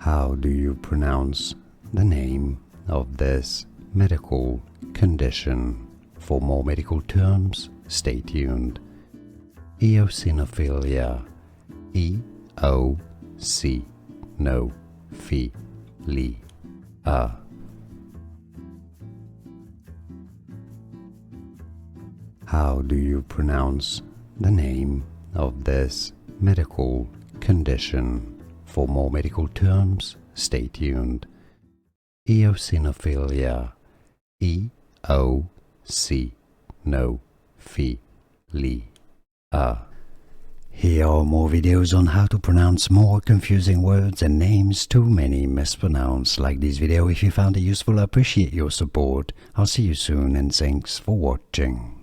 How do you pronounce the name of this medical condition? For more medical terms, stay tuned. Eosinophilia. E-O-C-No-Phi-Li-A. How do you pronounce the name of this medical condition? For more medical terms, stay tuned. Eosinophilia. E-O-C-No-Phi-Li-A. Here are more videos on how to pronounce more confusing words and names too many mispronounced. Like this video if you found it useful. I appreciate your support. I'll see you soon and thanks for watching.